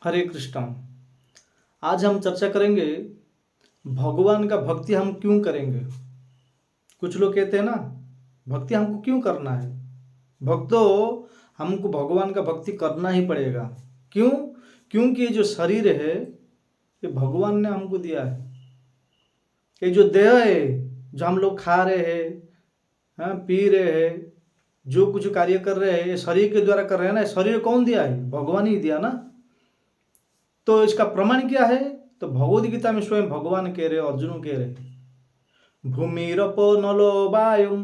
हरे कृष्ण। आज हम चर्चा करेंगे भगवान का भक्ति हम क्यों करेंगे। कुछ लोग कहते हैं ना, भक्ति हमको क्यों करना है। भक्तों, हमको भगवान का भक्ति करना ही पड़ेगा। क्यों? क्योंकि ये जो शरीर है ये भगवान ने हमको दिया है। ये जो देह है, जो हम लोग खा रहे हैं, हाँ, पी रहे हैं, जो कुछ कार्य कर रहे हैं, ये शरीर के द्वारा कर रहे हैं ना। शरीर कौन दिया है? भगवान ही दिया ना। तो इसका प्रमाण क्या है? तो भगवद गीता में स्वयं भगवान कह रहे, अर्जुन कह रहे, भूमिरपो नलो वायुम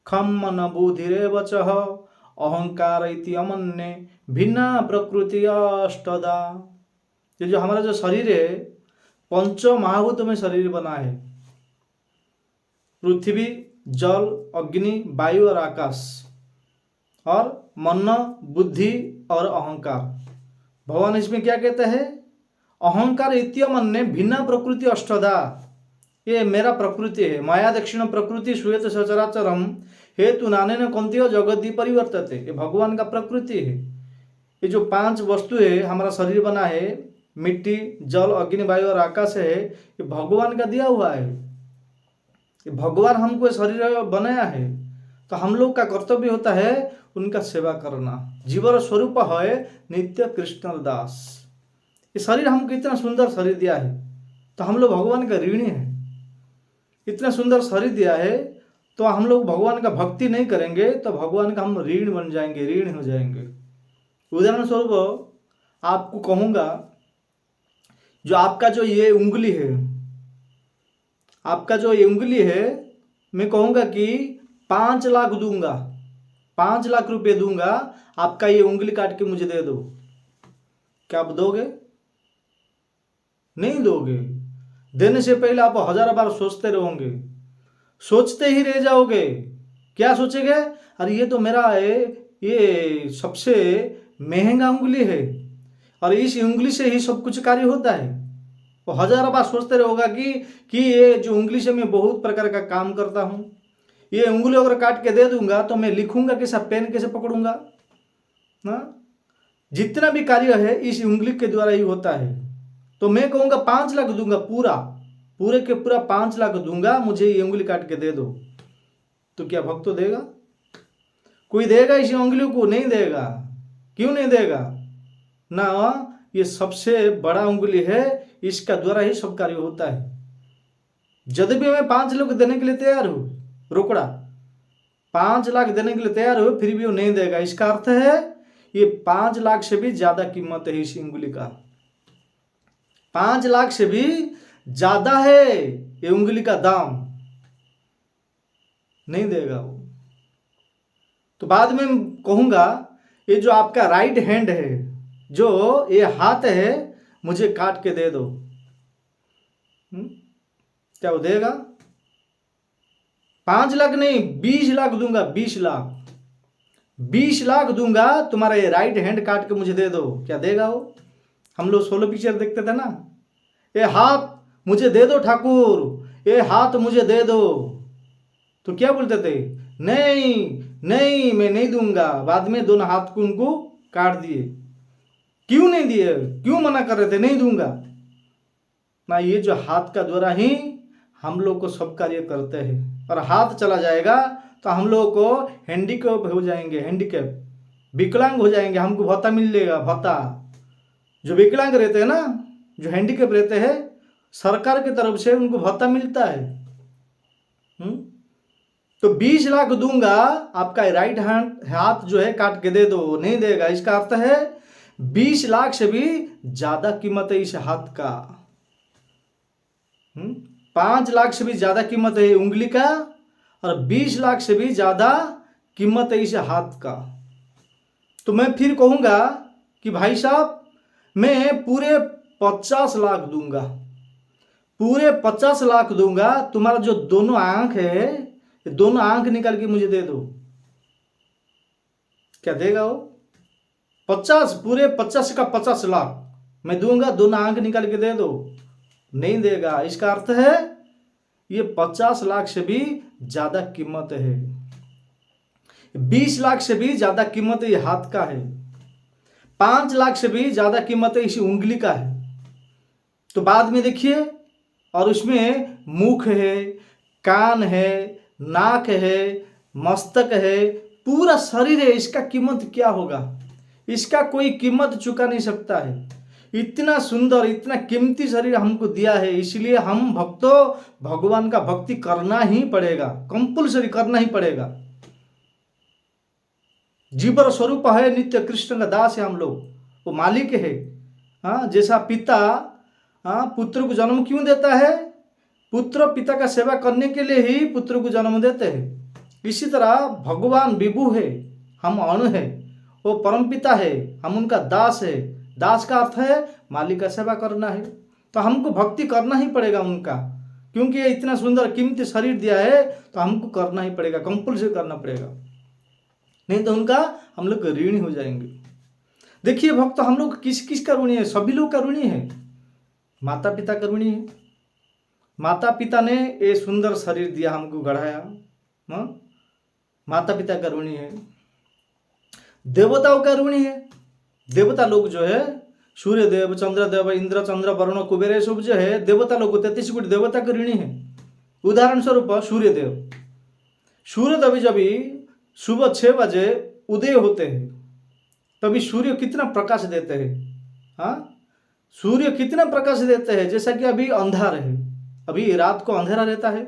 खम मन बुधिरेव चः अहंकार इति अमन्ये भिन्ना प्रकृति अष्टदा। ये जो हमारा जो शरीर है, पंच महाभूत में शरीर बना है। पृथ्वी, जल, अग्नि, वायु और आकाश, और मन, बुद्धि और अहंकार। भगवान इसमें क्या कहते हैं? अहंकार इत्यमन्ये भिन्ना प्रकृति अष्टदा। ये मेरा प्रकृति है। माया दक्षिण प्रकृति श्रूयते सचराचरम हेतु नानेन कौन्तेय जगति परिवर्तते। ये भगवान का प्रकृति है। ये जो पांच वस्तु है, हमारा शरीर बना है, मिट्टी, जल, अग्नि, वायु और आकाश है, ये भगवान का दिया हुआ है। ये भगवान हमको शरीर बनाया है, तो हम लोग का कर्तव्य होता है उनका सेवा करना। जीवन स्वरूप है नित्य कृष्ण दास। ये शरीर हमको इतना सुंदर शरीर दिया है, तो हम लोग भगवान का ऋणी है। इतना सुंदर शरीर दिया है, तो हम लोग भगवान का भक्ति नहीं करेंगे तो भगवान का हम ऋण बन जाएंगे, ऋण हो जाएंगे। उदाहरण स्वरूप आपको कहूँगा, जो आपका जो ये उंगली है, आपका जो ये उंगली है, मैं कहूँगा कि 5 लाख दूंगा, 5 लाख रुपए दूंगा, आपका ये उंगली काट के मुझे दे दो। क्या आप दोगे? नहीं दोगे। देने से पहले आप 1000 बार सोचते रहोगे, सोचते ही रह जाओगे। क्या सोचेंगे? अरे ये तो मेरा है, ये सबसे महंगा उंगली है और इस उंगली से ही सब कुछ कार्य होता है। वो 1000 बार सोचते रहोगा कि ये जो उंगली से मैं बहुत प्रकार का काम करता हूँ। ये उंगली अगर काट के दे दूंगा तो मैं लिखूंगा कैसा, पेन कैसे पकड़ूंगा ना। जितना भी कार्य है इस उंगली के द्वारा ही होता है। तो मैं कहूँगा 5 लाख दूंगा, पूरे के पूरा 5 लाख दूंगा, मुझे ये उंगली काट के दे दो। तो क्या भक्त देगा? कोई देगा इस उंगली को? नहीं देगा। क्यों नहीं देगा? ना, ये सबसे बड़ा उंगली है, इसका द्वारा ही सब कार्य होता है। यदि भी मैं 5 लाख देने के लिए तैयार हूं, रोकड़ा 5 लाख देने के लिए तैयार हो, फिर भी वो नहीं देगा। इसका अर्थ है ये 5 लाख से भी ज्यादा कीमत है इस उंगली का। 5 लाख से भी ज्यादा है ये उंगली का दाम। नहीं देगा वो। तो बाद में कहूंगा, ये जो आपका राइट हैंड है, जो ये हाथ है, मुझे काट के दे दो। क्या वो देगा? 5 लाख नहीं, 20 लाख दूंगा, 20 लाख, 20 लाख दूंगा, तुम्हारा ये राइट हैंड काट के मुझे दे दो। क्या देगा वो? हम लोग 16 पिक्चर देखते थे ना, ये हाथ मुझे दे दो ठाकुर, ये हाथ मुझे दे दो। तो क्या बोलते थे? नहीं नहीं, मैं नहीं दूंगा। बाद में दोनों हाथ को उनको काट दिए। क्यों नहीं दिए? क्यों मना कर रहे थे? नहीं दूंगा ना। ये जो हाथ का द्वारा ही हम लोग को सब कार्य करते हैं, और हाथ चला जाएगा तो हम लोग को हैंडीकैप हो जाएंगे, हैंडीकैप, विकलांग हो जाएंगे। हमको भत्ता मिलेगा, भत्ता। जो विकलांग रहते हैं ना, जो हैंडीकैप रहते हैं, सरकार की तरफ से उनको भत्ता मिलता है। तो 20 लाख दूंगा, आपका राइट हैंड हाथ जो है काट के दे दो। नहीं देगा। इसका अर्थ है 20 लाख से भी ज्यादा कीमत है इस हाथ का। 5 लाख से भी ज्यादा कीमत है उंगली का, और 20 लाख से भी ज्यादा कीमत है इस हाथ का। तो मैं फिर कहूंगा कि भाई साहब, मैं पूरे 50 लाख दूंगा, पूरे 50 लाख दूंगा। तुम्हारा जो दोनों आंख है, दोनों आंख निकाल के मुझे दे दो। क्या देगा वो? 50, पूरे 50 का 50 लाख मैं दूंगा, दोनों आंख निकाल के दे दो। नहीं देगा। इसका अर्थ है ये 50 लाख से भी ज्यादा कीमत है, 20 लाख से भी ज्यादा कीमत ये हाथ का है। 5 लाख से भी ज़्यादा कीमत इसी उंगली का है। तो बाद में देखिए, और उसमें मुख है, कान है, नाक है, मस्तक है, पूरा शरीर है। इसका कीमत क्या होगा? इसका कोई कीमत चुका नहीं सकता है। इतना सुंदर, इतना कीमती शरीर हमको दिया है, इसलिए हम भक्तों भगवान का भक्ति करना ही पड़ेगा, कंपल्सरी करना ही पड़ेगा। जीवर स्वरूप है, नित्य कृष्ण का दास है हम लोग, वो मालिक है। हाँ, जैसा पिता पुत्र को जन्म क्यों देता है? पुत्र पिता का सेवा करने के लिए ही पुत्र को जन्म देते हैं। इसी तरह भगवान विभु है, हम अणु है, वो परम पिता है, हम उनका दास है। दास का अर्थ है मालिक का सेवा करना है। तो हमको भक्ति करना ही पड़ेगा उनका, क्योंकि ये इतना सुंदर कीमती शरीर दिया है, तो हमको करना ही पड़ेगा, कंपल्सरी करना पड़ेगा, नहीं तो उनका हम लोग ऋणी हो जाएंगे। देखिए भक्त, हम लोग किस किस का ऋणी है? सभी लोग का ऋणी है। माता पिता का ऋणी है। माता पिता ने ये सुंदर शरीर दिया, हमको गढ़ाया, माता पिता का ऋणी है। देवताओं का ऋणी है। देवता लोग जो है, सूर्य देव, चंद्र देव, इंद्र, चंद्र, वरुण, कुबेर, ये सब जो है देवता लोग, 33 कोटि देवता के ऋणी है। उदाहरण स्वरूप सूर्य देव। सूर्य देव जब सुबह 6 बजे उदय होते हैं, तभी सूर्य कितना प्रकाश देते हैं। हाँ, सूर्य कितना प्रकाश देते हैं। जैसा कि अभी अंधार है, अभी रात को अंधेरा रहता है।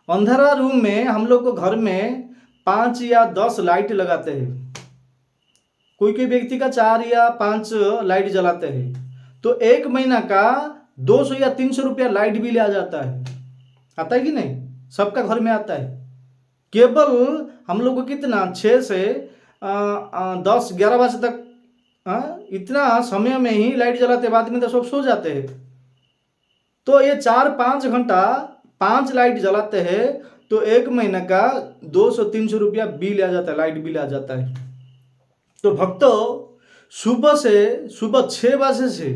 अंधेरा रूम में हम लोग को घर में 5 या 10 लाइट लगाते हैं। कोई कोई व्यक्ति का 4 या 5 लाइट जलाते हैं, तो 1 महीना का 200 या 300 रुपया लाइट बिल आ जाता है। आता है कि नहीं? सबका घर में आता है। केवल हम लोग को कितना 6 से 10-11 बजे तक इतना समय में ही लाइट जलाते, बाद में तो सब सो जाते हैं। तो ये 4-5 घंटा 5 लाइट जलाते हैं, तो 1 महीना का 200-300 रुपया बिल आ जाता है, लाइट बिल आ जाता है। तो भक्तों, सुबह 6 बजे से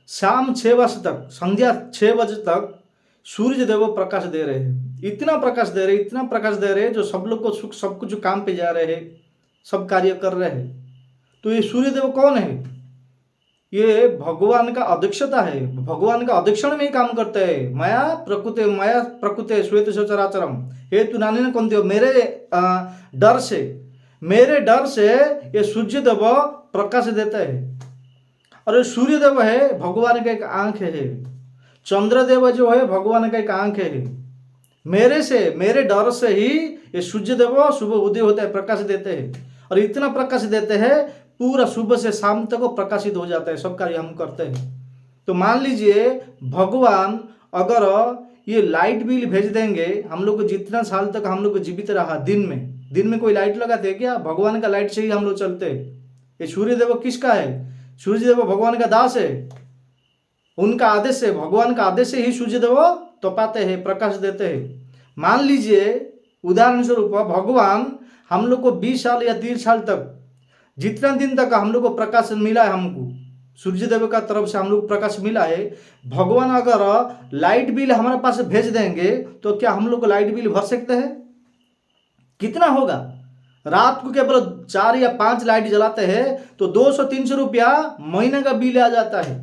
शाम 6 बजे तक, संध्या 6 बजे तक सूर्य देव प्रकाश दे रहे हैं। इतना प्रकाश दे रहे, इतना प्रकाश दे रहे, जो सब लोग को सब कुछ काम पे जा रहे हैं, सब कार्य कर रहे हैं। तो ये सूर्य देव कौन है? ये भगवान का अध्यक्षता है, भगवान का अध्यक्षण में ही काम करते हैं। माया प्रकृति श्वेत सचराचरम हेतु नानी ने कौन? मेरे डर से ये सूर्य देव प्रकाश देते हैं। और सूर्य देव है भगवान का एक आंख है। चंद्रदेव जो है भगवान का एक आंख है। मेरे डर से ही ये सूर्य देव सुबह उदय होता है, प्रकाश देते हैं। और इतना प्रकाश देते हैं, पूरा सुबह से शाम तक वो प्रकाशित हो जाता है, सब कार्य हम करते हैं। तो मान लीजिए भगवान अगर ये लाइट बिल भेज देंगे, हम लोग को जितना साल तक हम लोग को जीवित रहा, दिन में कोई लाइट लगाते हैं क्या? भगवान का लाइट से ही हम लोग चलते हैं। ये सूर्य देव किसका है? सूर्य देव भगवान का दास है। उनका आदेश है, भगवान का आदेश से ही सूर्य देव तपाते हैं, प्रकाश देते हैं। मान लीजिए उदाहरण स्वरूप भगवान हम लोग को 20 साल या 30 साल तक, जितना दिन तक हम लोग को प्रकाश मिला है, हमको सूर्य देव का तरफ से हम लोग प्रकाश मिला है, भगवान अगर लाइट बिल हमारे पास भेज देंगे, तो क्या हम लोग को लाइट बिल भर सकते हैं? कितना होगा? रात को केवल 4 या 5 लाइट जलाते हैं, तो 200-300 रुपया महीने का बिल आ जाता है।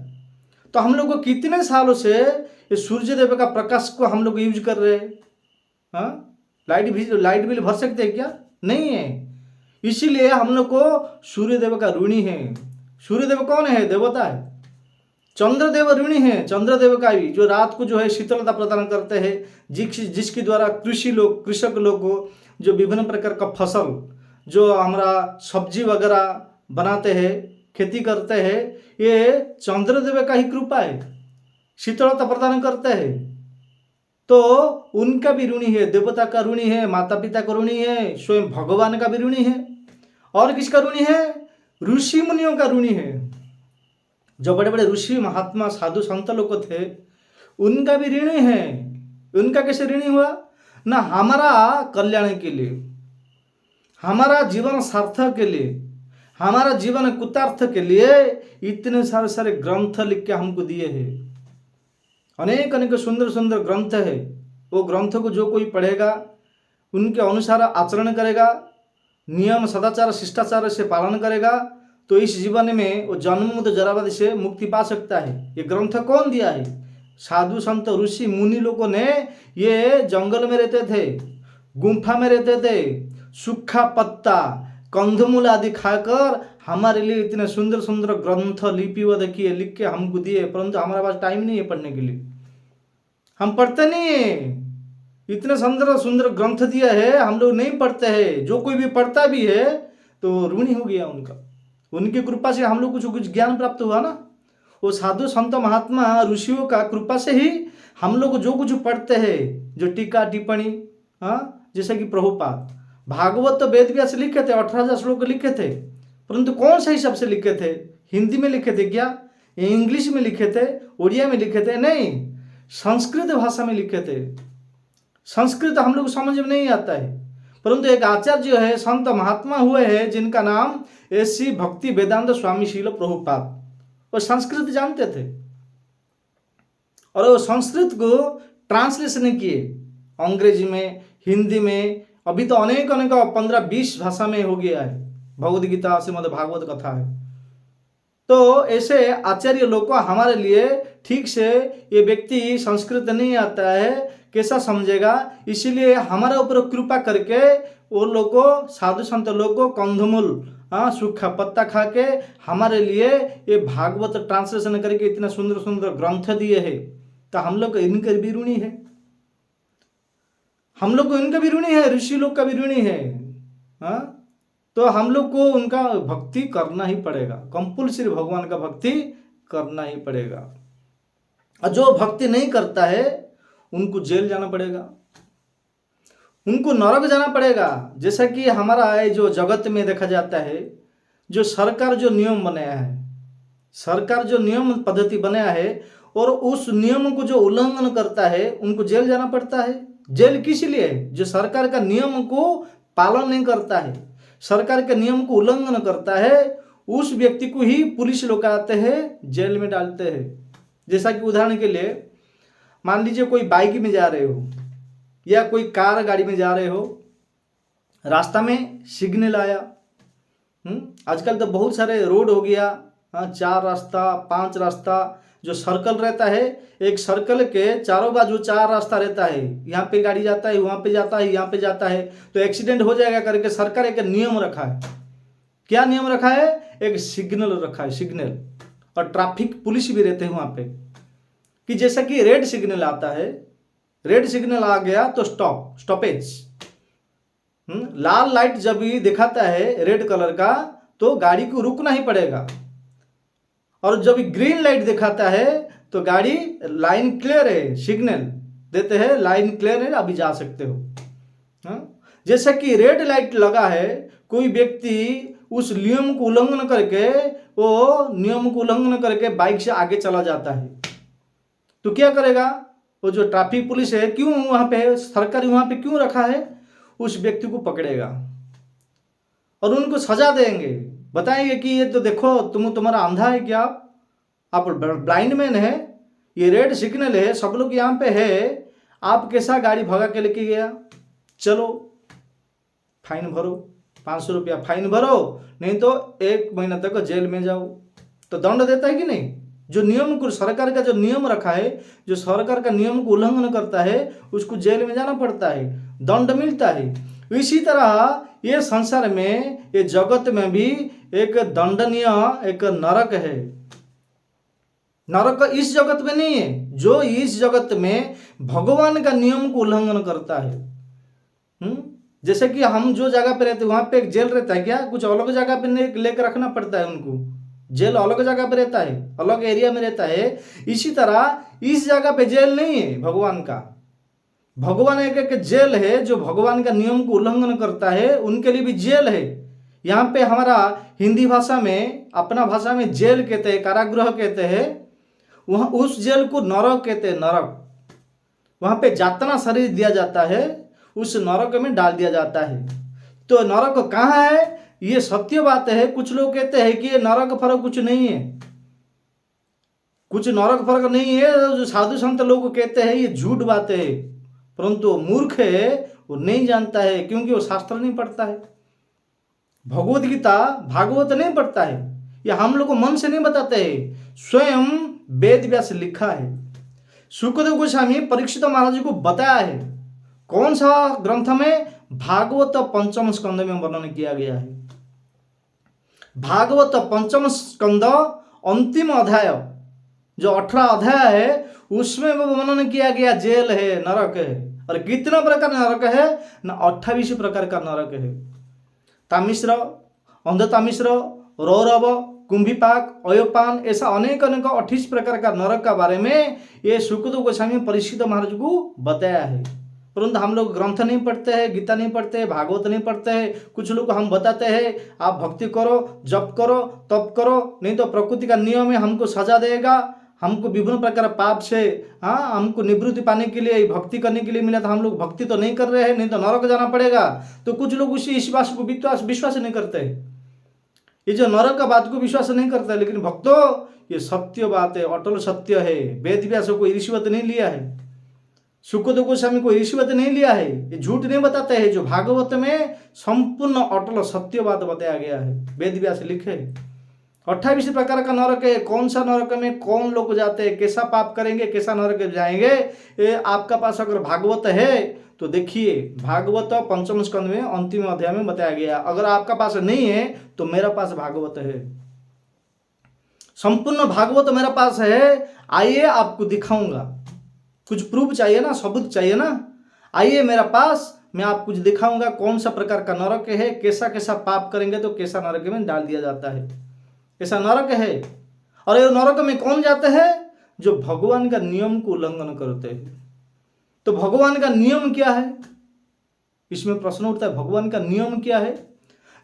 तो हम लोग को कितने सालों से ये सूर्य देव का प्रकाश को हम लोग यूज कर रहे हैं? लाइट बिल भर सकते हैं क्या? नहीं है। इसीलिए हम लोग को सूर्य देव का ऋणी है। सूर्य देव कौन है? देवता है। चंद्रदेव ऋणी है, चंद्रदेव का भी, जो रात को जो है शीतलता प्रदान करते हैं, जिसके द्वारा कृषक लोग को जो विभिन्न प्रकार का फसल, जो हमारा सब्जी वगैरह बनाते हैं, खेती करते हैं, ये चंद्रदेव का ही कृपा है, शीतलता प्रदान करते हैं। तो उनका भी ऋणी है, देवता का ऋणी है, माता पिता का ऋणी है, स्वयं भगवान का भी ऋणी है। और किसका ऋणी है? ऋषि मुनियों का ऋणी है। जो बड़े बड़े ऋषि महात्मा साधु संत लोग थे, उनका भी ऋणी है। उनका कैसे ऋणी हुआ? ना हमारा कल्याण के लिए, हमारा जीवन सार्थक के लिए, हमारा जीवन कृतार्थ के लिए इतने सारे ग्रंथ लिख के हमको दिए हैं। अनेक सुंदर सुंदर ग्रंथ है। वो ग्रंथ को जो कोई पढ़ेगा, उनके अनुसार आचरण करेगा, नियम सदाचार शिष्टाचार से पालन करेगा, तो इस जीवन में वो जन्म तो जराबादी से मुक्ति पा सकता है। ये ग्रंथ कौन दिया है? साधु संत ऋषि मुनि लोगों ने ये जंगल में रहते थे, गुम्फा में रहते थे, सूखा पत्ता कंदमूल आदि खाकर हमारे लिए इतने सुंदर सुंदर ग्रंथ लिपिबद्ध किए, लिख के हमको दिए, परंतु हमारे पास टाइम नहीं है पढ़ने के लिए, हम पढ़ते नहीं है। इतने सुंदर सुंदर ग्रंथ दिया है, हम लोग नहीं पढ़ते हैं। जो कोई भी पढ़ता भी है तो ऋणी हो गया उनका, उनकी कृपा से हम लोग कुछ ज्ञान प्राप्त हुआ ना। वो साधु संत महात्मा ऋषियों का कृपा से ही हम लोग जो कुछ पढ़ते हैं, जो टीका टिप्पणी, जैसे कि प्रभुपाद भागवत तो वेद व्यास लिखे थे, 18,000 श्लोक लिखे थे, परंतु कौन सा हिसाब से लिखे थे? हिंदी में लिखे थे क्या? इंग्लिश में लिखे थे? उड़िया में लिखे थे? नहीं, संस्कृत भाषा में लिखे थे। संस्कृत हम लोग समझ में नहीं आता है, परंतु एक आचार्य है, संत महात्मा हुए हैं जिनका नाम श्री भक्ति वेदांत स्वामी शील प्रभुपाद, वो संस्कृत जानते थे और वो संस्कृत को ट्रांसलेशन किए अंग्रेजी में, हिंदी में, अभी तो अनेक 15-20 भाषा में हो गया है। भगवद गीता श्रीमद् भागवत कथा है। तो ऐसे आचार्य लोग को हमारे लिए ठीक से ये व्यक्ति संस्कृत नहीं आता है कैसा समझेगा, इसीलिए हमारे ऊपर कृपा करके वो लोग को, साधु संत लोग को कंदमूल सूखा पत्ता खा के हमारे लिए ये भागवत ट्रांसलेशन करके इतना सुंदर सुंदर ग्रंथ दिए हैं। तो हम लोग इनका भी ऋणी है, हम लोग को इनका भी ऋणी है, ऋषि लोग का भी ऋणी है। तो हम लोग को उनका भक्ति करना ही पड़ेगा, कंपल्सरी भगवान का भक्ति करना ही पड़ेगा। और जो भक्ति नहीं करता है उनको जेल जाना पड़ेगा, उनको नरक जाना पड़ेगा। जैसा कि हमारा जो जगत में देखा जाता है, जो सरकार जो नियम बनाया है, सरकार जो नियम पद्धति बनाया है, और उस नियम को जो उल्लंघन करता है उनको जेल जाना पड़ता है। जेल किस लिए? जो सरकार का नियम को पालन नहीं करता है, सरकार के नियम को उल्लंघन करता है, उस व्यक्ति को ही पुलिस लोग आते हैं, जेल में डालते हैं। जैसा कि उदाहरण के लिए मान लीजिए कोई बाइक में जा रहे हो या कोई कार गाड़ी में जा रहे हो, रास्ता में सिग्नल आया, आजकल तो बहुत सारे रोड हो गया, 4 रास्ता 5 रास्ता, जो सर्कल रहता है, एक सर्कल के चारों बाजू 4 रास्ता रहता है, यहाँ पे गाड़ी जाता है, वहाँ पे जाता है, यहाँ पे जाता है, तो एक्सीडेंट हो जाएगा करके सरकार एक नियम रखा है। क्या नियम रखा है? एक सिग्नल रखा है, सिग्नल, और ट्रैफिक पुलिस भी रहते हैं वहाँ पे, कि जैसा कि रेड सिग्नल आता है, रेड सिग्नल आ गया तो स्टॉपेज, लाल लाइट जब भी दिखाता है रेड कलर का तो गाड़ी को रुकना ही पड़ेगा, और जब ग्रीन लाइट दिखाता है तो गाड़ी लाइन क्लियर है, सिग्नल देते हैं लाइन क्लियर है, अभी जा सकते हो। जैसा कि रेड लाइट लगा है, कोई व्यक्ति उस नियम को उल्लंघन करके, वो नियम को उल्लंघन करके बाइक से आगे चला जाता है, तो क्या करेगा? वो जो ट्रैफिक पुलिस है, क्यों वहां पे सरकार वहां पे क्यों रखा है? उस व्यक्ति को पकड़ेगा और उनको सजा देंगे, बताएंगे कि ये तो देखो तुम्हारा अंधा है क्या, आप ब्लाइंड मैन है, ये रेड सिग्नल है, सब लोग यहाँ पे है, आप कैसा गाड़ी भगा के लेके गया, चलो फाइन भरो, 500 रुपया फाइन भरो, नहीं तो 1 महीना तक जेल में जाओ। तो दंड देता है कि नहीं? जो नियम को, सरकार का जो नियम रखा है, जो सरकार का नियम को उल्लंघन करता है उसको जेल में जाना पड़ता है, दंड मिलता है। इसी तरह ये संसार में, ये जगत में भी एक दंडनीय एक नरक है। नरक इस जगत में नहीं है, जो इस जगत में भगवान का नियम को उल्लंघन करता है। जैसे कि हम जो जगह पे रहते हैं वहां पे एक जेल रहता है क्या? कुछ अलग जगह पे लेकर रखना पड़ता है उनको, जेल अलग जगह पे रहता है, अलग एरिया में रहता है। इसी तरह इस जगह पे जेल नहीं है भगवान का, भगवान एक जेल है, जो भगवान का नियम को उल्लंघन करता है उनके लिए भी जेल है। यहाँ पे हमारा हिंदी भाषा में, अपना भाषा में जेल कहते हैं, कारागृह कहते हैं, वहाँ उस जेल को नरक कहते हैं, नरक। वहाँ पे जातना शरीर दिया जाता है, उस नरक में डाल दिया जाता है। तो नरक कहाँ है? ये सत्य बात है। कुछ लोग कहते हैं कि ये नरक फर्क कुछ नहीं है, कुछ नरक फर्क नहीं है, जो साधु संत लोग कहते हैं ये झूठ बात है, परंतु मूर्ख है, वो नहीं जानता है, क्योंकि वो शास्त्र नहीं पढ़ता है, भगवद गीता भागवत नहीं पढ़ता है। ये हम लोग को मन से नहीं बताते हैं, स्वयं वेद व्यास लिखा है। सुखदेव गोस्वामी परीक्षित महाराज जी को बताया है। कौन सा ग्रंथ में? भागवत पंचम स्कंद में वर्णन किया गया है। भागवत पंचम स्कंद अंतिम अध्याय जो 18 अध्याय है उसमें वो वर्णन किया गया जेल है, नरक है। और कितना प्रकार नरक है ना? 28 प्रकार का नरक है। तामिश्र, अंधतामिश्र, रौरव, कुंभीपाक, अयोपान, ऐसा अनेक 28 प्रकार का नरक का बारे में ये सुखदेव गोस्वामी परीक्षित महाराज को बताया है। परंतु हम लोग ग्रंथ नहीं पढ़ते हैं, गीता नहीं पढ़ते हैं, भागवत नहीं पढ़ते हैं। कुछ लोग हम बताते हैं आप भक्ति करो, जप करो, तप करो, नहीं तो प्रकृति का नियम है हमको सजा देगा, हमको विभिन्न प्रकार पाप से हमको निवृत्ति पाने के लिए, भक्ति करने के लिए मिला था, हम लोग भक्ति तो नहीं कर रहे हैं, नहीं तो नरक जाना पड़ेगा। तो कुछ लोग इस बात को विश्वास नहीं करते। ये जो नरक का बात को विश्वास नहीं करता है। लेकिन भक्तों ये सत्य बात है, अटल सत्य है। वेद व्यास कोई रिश्वत नहीं लिया है, सुखदेव गोस्वामी कोई रिश्वत नहीं लिया है, ये झूठ नहीं बताते हैं। जो भागवत में संपूर्ण अटल सत्य बात बताया गया है, वेद व्यास लिखे। 28 प्रकार का नरक है। कौन सा नरक में कौन लोग जाते हैं, कैसा पाप करेंगे, कैसा नरक जाएंगे, ये आपका पास अगर भागवत है तो देखिए, भागवत पंचम स्कंद में अंतिम अध्याय में बताया गया। अगर आपका पास नहीं है तो मेरा पास भागवत है, संपूर्ण भागवत मेरा पास है। आइए आपको दिखाऊंगा। कुछ प्रूफ चाहिए ना, सबूत चाहिए ना, आइए मेरा पास, मैं आपको कुछ दिखाऊंगा कौन सा प्रकार का नरक है, कैसा कैसा पाप करेंगे तो कैसा नरक में डाल दिया जाता है, ऐसा नरक है। और ये नरक में कौन जाते हैं? जो भगवान का नियम को उल्लंघन करते हैं। तो भगवान का नियम क्या है? इसमें प्रश्न उठता है, भगवान का नियम क्या है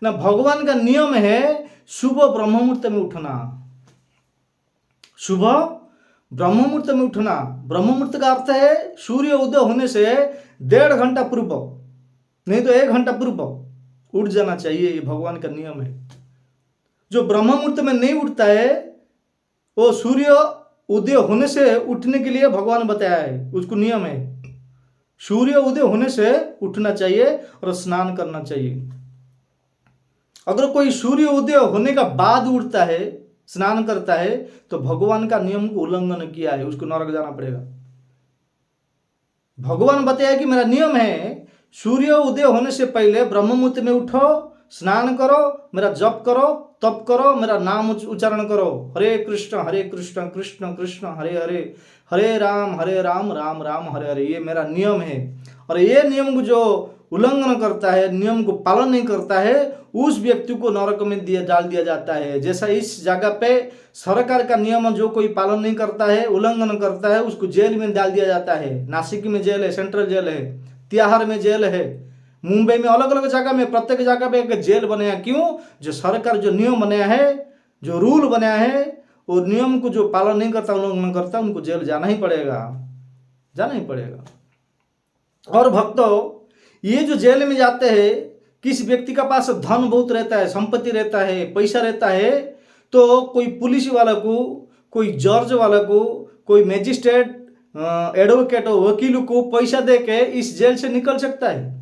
ना? भगवान का नियम है सुबह ब्रह्म मुहूर्त में उठना। सुबह ब्रह्म मुहूर्त में उठना। ब्रह्म मुहूर्त का अर्थ है सूर्य उदय होने से 1.5 घंटा पूर्व, नहीं तो 1 घंटा पूर्व उठ जाना चाहिए। ये भगवान का नियम है। जो ब्रह्म मुहूर्त में नहीं उठता है वो सूर्य उदय होने से उठने के लिए भगवान बताया है, उसको नियम है। सूर्य उदय होने से उठना चाहिए और स्नान करना चाहिए। अगर कोई सूर्य उदय होने का बाद उठता है, स्नान करता है, तो भगवान का नियम को उल्लंघन किया है, उसको नरक जाना पड़ेगा। भगवान बताया कि मेरा नियम है सूर्य उदय होने से पहले ब्रह्म मुहूर्त में उठो, स्नान करो, मेरा जप करो, तप करो, मेरा नाम उच्चारण करो। हरे कृष्ण कृष्ण कृष्ण हरे हरे, हरे राम राम राम हरे हरे। ये मेरा नियम है। और ये नियम को जो उल्लंघन करता है, नियम को पालन नहीं करता है, उस व्यक्ति को नरक में डाल दिया जाता है। जैसा इस जगह पे सरकार का नियम जो कोई पालन नहीं करता है, उल्लंघन करता है, उसको जेल में डाल दिया जाता है। नासिक में जेल है, सेंट्रल जेल है, तिहाड़ में जेल है, मुंबई में अलग अलग जगह में, प्रत्येक जगह पे एक जेल बनाया। क्यों? जो सरकार जो नियम बनाया है, जो रूल बनाया है, वो नियम को जो पालन नहीं करता, उल्लंघन करता, उनको जेल जाना ही पड़ेगा, जाना ही पड़ेगा। और भक्तों, ये जो जेल में जाते हैं, किस व्यक्ति का पास धन बहुत रहता है, संपत्ति रहता है, पैसा रहता है, तो कोई पुलिस वाला को, कोई जज वाला को, कोई मैजिस्ट्रेट, एडवोकेट, वकील को पैसा दे के इस जेल से निकल सकता है।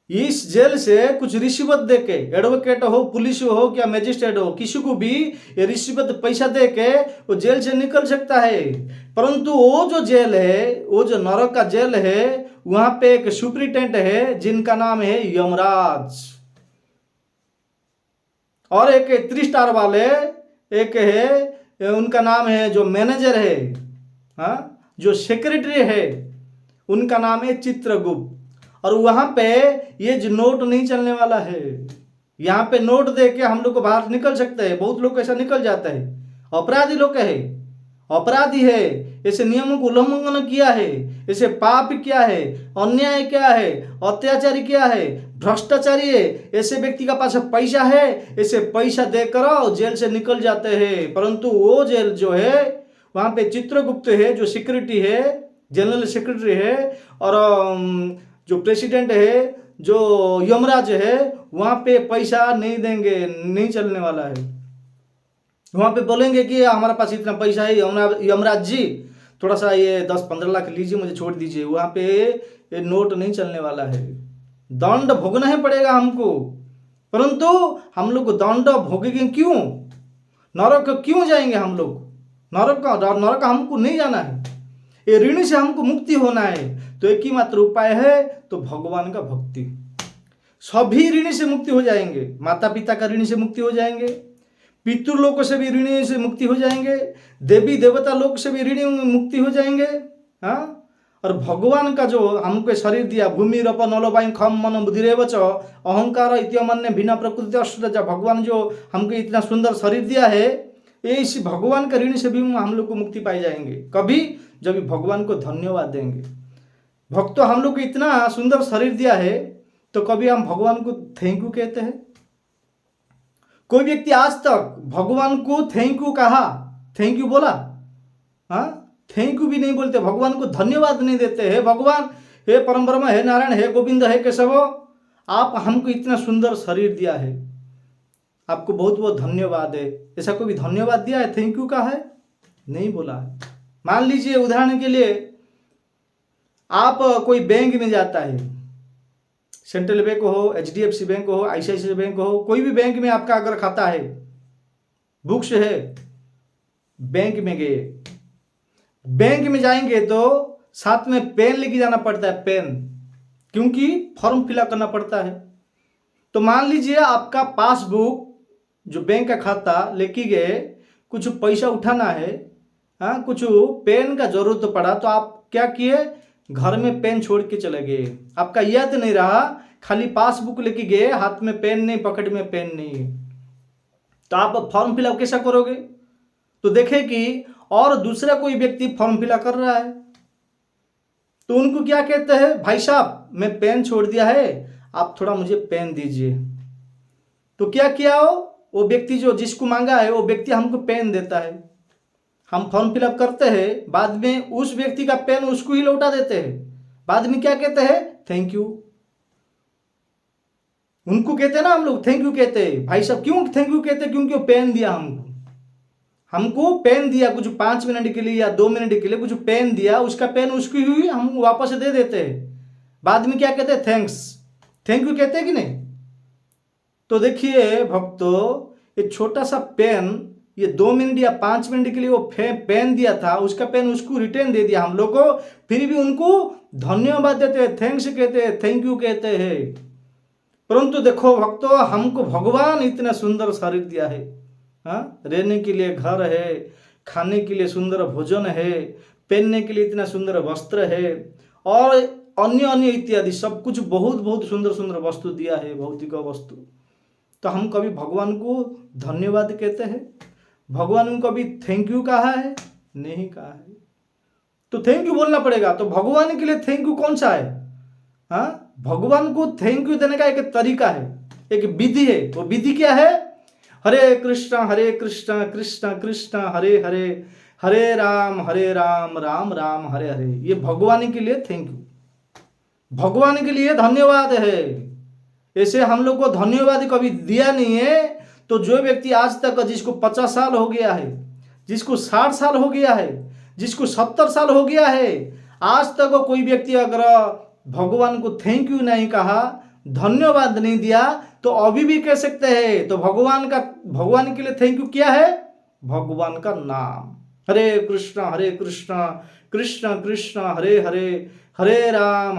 इस जेल से कुछ रिश्वत दे के, एडवोकेट हो, पुलिस हो, क्या मैजिस्ट्रेट हो, किसी को भी ये रिश्वत पैसा दे के वो जेल से निकल सकता है। परंतु वो जो जेल है, वो जो नरक का जेल है, वहां पे एक सुपरिटेंडेंट है जिनका नाम है यमराज, और एक 3 स्टार वाले एक है, उनका नाम है जो मैनेजर है, जो सेक्रेटरी है, उनका नाम है चित्रगुप्त। और वहां पे ये जो नोट नहीं चलने वाला है, यहाँ पे नोट दे के हम लोग को बाहर निकल सकते हैं। बहुत लोग ऐसा निकल जाता है, अपराधी लोग है, अपराधी है, ऐसे नियमों को उल्लंघन किया है, ऐसे पाप क्या है, अन्याय क्या है, अत्याचारी क्या है, भ्रष्टाचारी है, ऐसे व्यक्ति का पास पैसा है, ऐसे पैसा देकर जेल से निकल जाते हैं। परंतु वो जेल जो है, वहां पे चित्रगुप्त है जो सिक्योरिटी है, जनरल सेक्रेटरी है, और जो प्रेसिडेंट है, जो यमराज है, वहां पे पैसा नहीं देंगे, नहीं चलने वाला है। वहां पे बोलेंगे कि हमारे पास इतना पैसा है, यमराज जी थोड़ा सा ये 10-15 लाख लीजिए, मुझे छोड़ दीजिए। वहां पे ये नोट नहीं चलने वाला है, दंड भोगना ही पड़ेगा हमको। परंतु हम लोग दंड भोगेंगे क्यों? नरक क्यों जाएंगे हम लोग? नरक हमको नहीं जाना है, ये ऋण से हमको मुक्ति होना है। तो एक ही मात्र उपाय है, तो भगवान का भक्ति। सभी ऋण से मुक्ति हो जाएंगे, माता पिता का ऋण से मुक्ति हो जाएंगे, पितृलोक से भी ऋण से मुक्ति हो जाएंगे, देवी देवता लोक से भी ऋण मुक्ति हो जाएंगे। हाँ, और भगवान का जो हमको शरीर दिया, भूमि रप नलोवायु खम मन बुद्धिरेव च अहंकार इत्यमन्य भिन्न प्रकृति अष्ट, भगवान जो हमको इतना सुंदर शरीर दिया है, ये इस भगवान का ऋण से भी हम लोग को मुक्ति पाई जाएंगे। कभी जब भगवान को धन्यवाद देंगे। भक्तों, हम लोग को इतना सुंदर शरीर दिया है, तो कभी हम भगवान को थैंक यू कहते हैं? कोई व्यक्ति आज तक भगवान को थैंक यू कहा, थैंक यू बोला? हाँ, थैंक यू भी नहीं बोलते, भगवान को धन्यवाद नहीं देते। हे भगवान, हे परम ब्रह्म, हे नारायण, हे गोविंद, हे केशव, आप हमको इतना सुंदर शरीर दिया है, आपको बहुत बहुत धन्यवाद है। ऐसा कोई धन्यवाद दिया है, थैंक यू कहा है? नहीं बोला है। मान लीजिए उदाहरण के लिए, आप कोई बैंक में जाता है, सेंट्रल बैंक हो, HDFC बैंक हो, ICICI बैंक हो, कोई भी बैंक में आपका अगर खाता है, बुक्स है, बैंक में गए, बैंक में जाएंगे तो साथ में पेन लेके जाना पड़ता है, पेन, क्योंकि फॉर्म फिलअप करना पड़ता है। तो मान लीजिए आपका पासबुक जो बैंक का खाता लेके गए, कुछ पैसा उठाना है, हाँ, कुछ पेन का जरूरत पड़ा, तो आप क्या किए, घर में पेन छोड़ के चले गए, आपका याद नहीं रहा, खाली पासबुक लेके गए, हाथ में पेन नहीं, पॉकेट में पेन नहीं है, तो आप फॉर्म फिलअप कैसा करोगे? तो देखे कि और दूसरा कोई व्यक्ति फॉर्म फिलअप कर रहा है, तो उनको क्या कहते हैं, भाई साहब मैं पेन छोड़ दिया है, आप थोड़ा मुझे पेन दीजिए। तो क्या किया वो व्यक्ति जो जिसको मांगा है, वो व्यक्ति हमको पेन देता है, हम फॉर्म फिलअप करते हैं, बाद में उस व्यक्ति का पेन उसको ही लौटा देते हैं, बाद में क्या कहते हैं, थैंक यू। उनको कहते हैं ना हम लोग, थैंक यू कहते हैं। भाई साहब क्यों थैंक यू कहते हैं? क्योंकि वो पेन दिया हमको पेन दिया, कुछ 5 मिनट के लिए या 2 मिनट के लिए कुछ पेन दिया, उसका पेन उसकी हुई हम वापस दे देते हैं, बाद में क्या कहते हैं, थैंक्स, थैंक यू कहते हैं कि नहीं? तो देखिए भक्तों, ये छोटा सा पेन, ये 2 मिनट या 5 मिनट के लिए वो पेन दिया था, उसका पेन उसको रिटर्न दे दिया हम लोग को, फिर भी उनको धन्यवाद देते हैं, थैंक्स कहते हैं, थैंक यू कहते हैं। परंतु देखो भक्तों, हमको भगवान इतना सुंदर शरीर दिया है, हाँ, रहने के लिए घर है, खाने के लिए सुंदर भोजन है, पहनने के लिए इतना सुंदर वस्त्र है, और अन्य अन्य इत्यादि सब कुछ बहुत बहुत सुंदर सुंदर वस्तु दिया है, भौतिक वस्तु। तो हम कभी भगवान को धन्यवाद कहते हैं? भगवान को कभी थैंक यू कहा है? नहीं कहा है। तो थैंक यू बोलना पड़ेगा। तो भगवान के लिए थैंक यू कौन सा है? हाँ, भगवान को थैंक यू देने का एक तरीका है, एक विधि है। वो विधि क्या है? हरे कृष्ण कृष्ण कृष्ण हरे हरे, हरे राम राम राम हरे हरे। ये भगवान के लिए थैंक यू, भगवान के लिए धन्यवाद है। ऐसे हम लोग को धन्यवाद कभी दिया नहीं है। तो जो व्यक्ति आज तक, जिसको 50 साल हो गया है, जिसको 60 साल हो गया है, जिसको 70 साल हो गया है, आज तक कोई व्यक्ति अगर भगवान को थैंक यू नहीं कहा, धन्यवाद नहीं दिया, तो अभी भी कह सकते हैं। तो भगवान के लिए थैंक यू क्या है? भगवान का नाम। हरे कृष्ण कृष्ण कृष्ण हरे हरे, हरे राम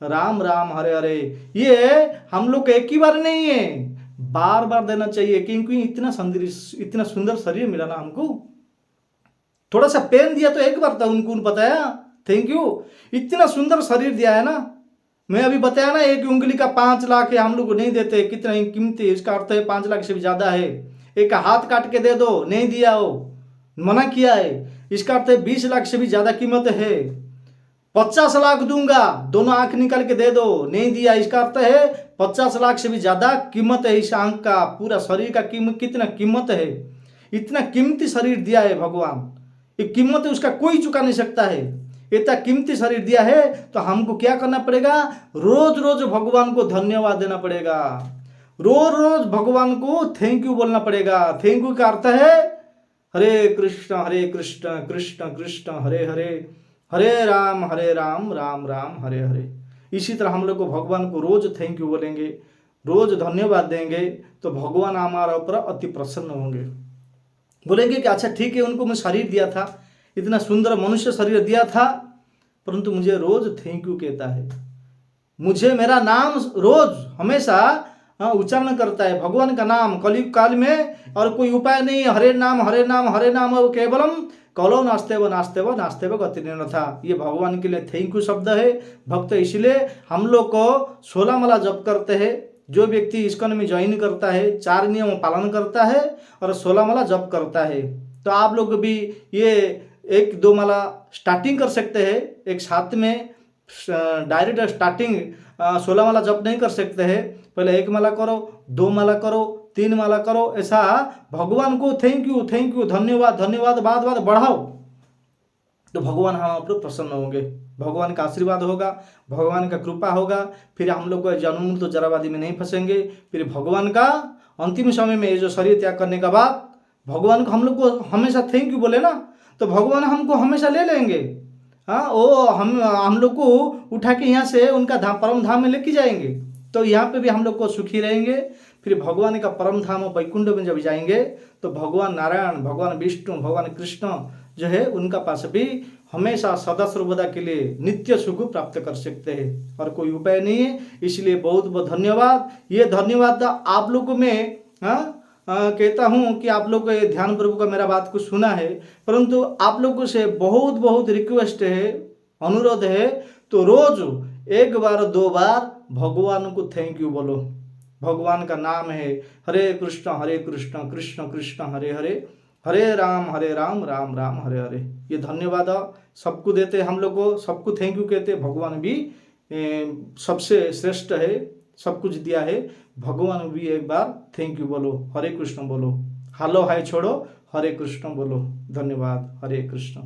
राम राम हरे हरे। ये हम लोग एक ही बार नहीं है, बार बार देना चाहिए, क्योंकि इतना सुंदर शरीर मिला ना हमको। थोड़ा सा पेन दिया तो एक बार था, उनको बताया थैंक यू। इतना सुंदर शरीर दिया है ना, मैं अभी बताया ना, एक उंगली का 5 लाख है, हम लोग को नहीं देते, कितना कीमती, इसका अर्थ है 5 लाख से भी ज्यादा है। एक हाथ काट के दे दो, नहीं दिया, हो मना किया है, इसका अर्थ है 20 लाख से भी ज्यादा कीमत है। 50 लाख दूंगा, दोनों आंख निकाल के दे दो, नहीं दिया, इसका अर्थ है 50 लाख से भी ज्यादा कीमत है इस आंख का। पूरा शरीर का कीमत कितना कीमत है, इतना कीमती शरीर दिया है भगवान, ये कीमत उसका कोई चुका नहीं सकता है। इतना कीमती शरीर दिया है, तो हमको क्या करना पड़ेगा? रोज रोज भगवान को धन्यवाद देना पड़ेगा, रोज रोज भगवान को थैंक यू बोलना पड़ेगा। थैंक यू का अर्थ है हरे कृष्ण कृष्ण कृष्ण हरे हरे, हरे राम राम राम हरे हरे। इसी तरह हम लोग को भगवान को रोज थैंक यू बोलेंगे, रोज धन्यवाद देंगे तो भगवान हमारे ऊपर अति प्रसन्न होंगे। बोलेंगे कि अच्छा ठीक है, उनको मैं शरीर दिया था, इतना सुंदर मनुष्य शरीर दिया था, परंतु मुझे रोज थैंक यू कहता है, मुझे मेरा नाम रोज हमेशा उच्चारण करता है, भगवान का नाम कलयुग काल में, और कोई उपाय नहीं, हरे नाम हरे नाम हरे नाम केवलम कलो नास्तेव नास्तेव नास्तेव गति था। ये भगवान के लिए थैंक यू शब्द है। भक्त इसलिए हम लोग को 16 माला जप करते हैं। जो व्यक्ति इस्कॉन में ज्वाइन करता है, 4 नियम पालन करता है और 16 माला जप करता है, तो आप लोग भी ये 1-2 माला स्टार्टिंग कर सकते हैं। एक साथ में डायरेक्ट स्टार्टिंग 16 माला जप नहीं कर सकते हैं। पहले 1 माला करो, 2 माला करो, 3 माला करो, ऐसा भगवान को थैंक यू धन्यवाद धन्यवाद बाद बाद बढ़ाओ, तो भगवान हम आप लोग प्रसन्न होंगे, भगवान का आशीर्वाद होगा, भगवान का कृपा होगा। फिर हम लोग को जन्म तो जराबादी में नहीं फंसेंगे। फिर भगवान का अंतिम समय में ये जो शरीर त्याग करने के बाद भगवान को हम लोग को हमेशा थैंक यू बोले ना, तो भगवान हमको हमेशा ले लेंगे। हाँ, वो हम लोग को उठा के यहाँ से उनका धाम परम धाम में लेके जाएंगे, तो यहाँ पे भी हम लोग को सुखी रहेंगे। फिर भगवान का परम धाम वैकुंठ में जब जाएंगे तो भगवान नारायण, भगवान विष्णु, भगवान कृष्ण जो है उनका पास भी हमेशा सदा सर्वदा के लिए नित्य सुख प्राप्त कर सकते हैं, और कोई उपाय नहीं है। इसलिए बहुत बहुत धन्यवाद। ये धन्यवाद आप लोगों में कहता हूँ कि आप लोग ये ध्यान पूर्वक का मेरा बात को सुना है, परंतु आप लोगों से बहुत बहुत रिक्वेस्ट है, अनुरोध है, तो रोज 1 बार 2 बार भगवान को थैंक यू बोलो। भगवान का नाम है हरे कृष्ण कृष्ण कृष्ण हरे हरे, हरे राम राम राम हरे हरे। ये धन्यवाद सबको देते, हम लोग को सबको थैंक यू कहते। भगवान भी सबसे श्रेष्ठ है, सब कुछ दिया है, भगवान भी एक बार थैंक यू बोलो, हरे कृष्ण बोलो, हालो हाय छोड़ो, हरे कृष्ण बोलो। धन्यवाद, हरे कृष्ण।